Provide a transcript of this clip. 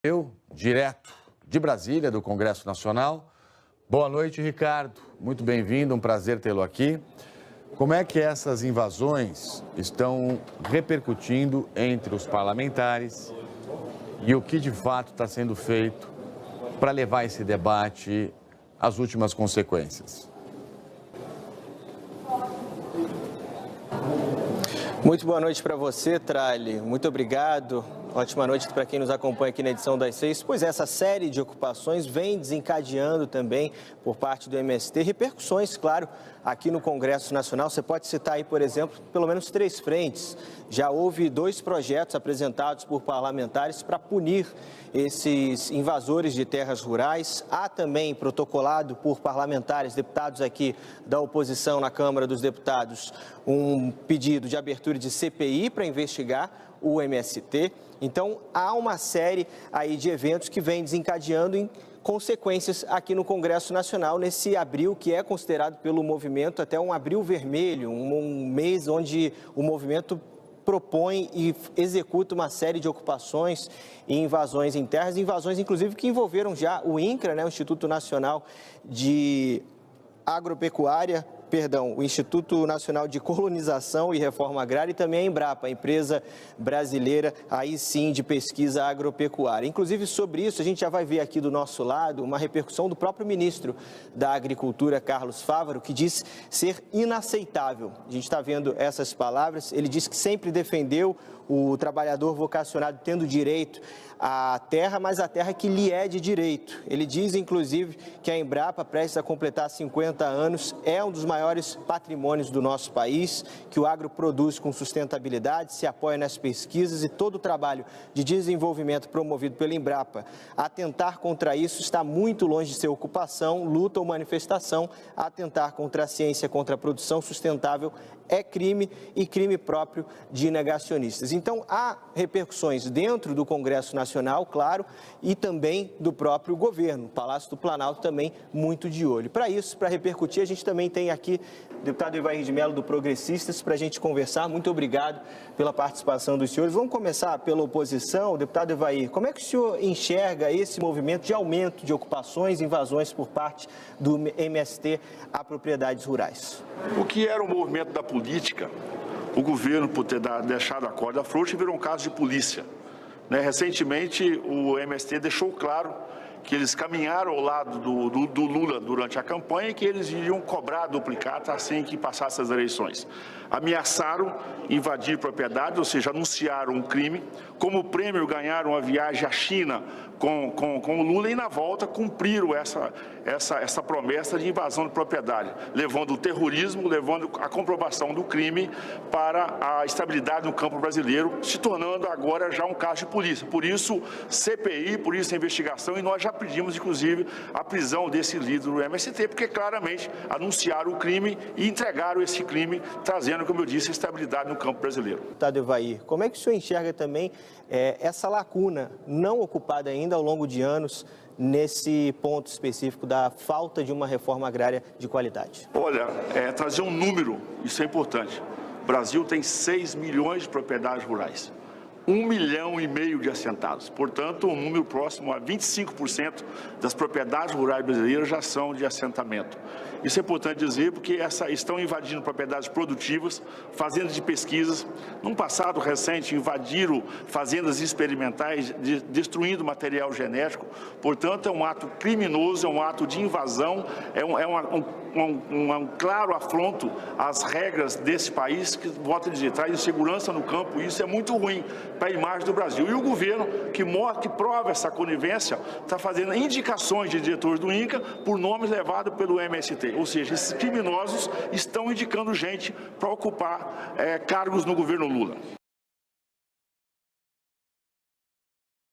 Eu, direto de Brasília, do Congresso Nacional. Boa noite, Ricardo. Muito bem-vindo, um prazer tê-lo aqui. Como é que essas invasões estão repercutindo entre os parlamentares e o que de fato está sendo feito para levar esse debate às últimas consequências? Muito boa noite para você, Trali. Muito obrigado. Ótima noite para quem nos acompanha aqui na edição das 6. Pois é, essa série de ocupações vem desencadeando também por parte do MST repercussões, claro, aqui no Congresso Nacional. Você pode citar aí, por exemplo, pelo menos 3 frentes. Já houve 2 projetos apresentados por parlamentares para punir esses invasores de terras rurais. Há também protocolado por parlamentares, deputados aqui da oposição na Câmara dos Deputados, um pedido de abertura de CPI para investigar o MST. Então, há uma série aí de eventos que vem desencadeando em consequências aqui no Congresso Nacional, nesse abril que é considerado pelo movimento até um abril vermelho, um mês onde o movimento propõe e executa uma série de ocupações e invasões em terras, invasões inclusive que envolveram já o INCRA, né, o Instituto Nacional de Agropecuária, o Instituto Nacional de Colonização e Reforma Agrária e também a Embrapa, a empresa brasileira, aí sim, de pesquisa agropecuária. Inclusive, sobre isso, a gente já vai ver aqui do nosso lado uma repercussão do próprio ministro da Agricultura, Carlos Fávaro, que diz ser inaceitável. A gente está vendo essas palavras. Ele diz que sempre defendeu o trabalhador vocacionado tendo direito à terra, mas a terra que lhe é de direito. Ele diz, inclusive, que a Embrapa, prestes a completar 50 anos, é um dos maiores patrimônios do nosso país, que o agro produz com sustentabilidade, se apoia nas pesquisas e todo o trabalho de desenvolvimento promovido pela Embrapa. Atentar contra isso está muito longe de ser ocupação, luta ou manifestação. Atentar contra a ciência, contra a produção sustentável é crime e crime próprio de negacionistas. Então, há repercussões dentro do Congresso Nacional, claro, e também do próprio governo. O Palácio do Planalto também muito de olho. Para isso, para repercutir, a gente também tem aqui o deputado Evair de Mello, do Progressistas, para a gente conversar. Muito obrigado pela participação dos senhores. Vamos começar pela oposição. Deputado Evair, como é que o senhor enxerga esse movimento de aumento de ocupações e invasões por parte do MST a propriedades rurais? O que era o movimento da política, o governo, por ter deixado a corda frouxa, virou um caso de polícia. Recentemente, o MST deixou claro que eles caminharam ao lado do Lula durante a campanha e que eles iriam cobrar duplicata assim que passassem as eleições. Ameaçaram invadir propriedades, ou seja, anunciaram um crime. Como prêmio, ganharam uma viagem à China com o Lula e, na volta, cumpriram essa promessa de invasão de propriedade, levando o terrorismo, levando a comprovação do crime para a estabilidade no campo brasileiro, se tornando agora já um caso de polícia. Por isso, CPI, por isso a investigação, e nós já pedimos, inclusive, a prisão desse líder do MST, porque claramente anunciaram o crime e entregaram esse crime, trazendo, como eu disse, estabilidade no campo brasileiro. Deputado Evair, como é que o senhor enxerga também essa lacuna não ocupada ainda ao longo de anos nesse ponto específico da falta de uma reforma agrária de qualidade? Olha, trazer um número, isso é importante. O Brasil tem 6 milhões de propriedades rurais. 1,5 milhão de assentados. Portanto, um número próximo a 25% das propriedades rurais brasileiras já são de assentamento. Isso é importante dizer porque estão invadindo propriedades produtivas, fazendas de pesquisas. Num passado recente, invadiram fazendas experimentais, destruindo material genético. Portanto, é um ato criminoso, é um ato de invasão, é um claro afronto às regras desse país, que, volto a dizer, traz insegurança no campo, e isso é muito ruim para a imagem do Brasil. E o governo, que prova essa conivência, está fazendo indicações de diretores do INCRA por nomes levados pelo MST. Ou seja, esses criminosos estão indicando gente para ocupar cargos no governo Lula.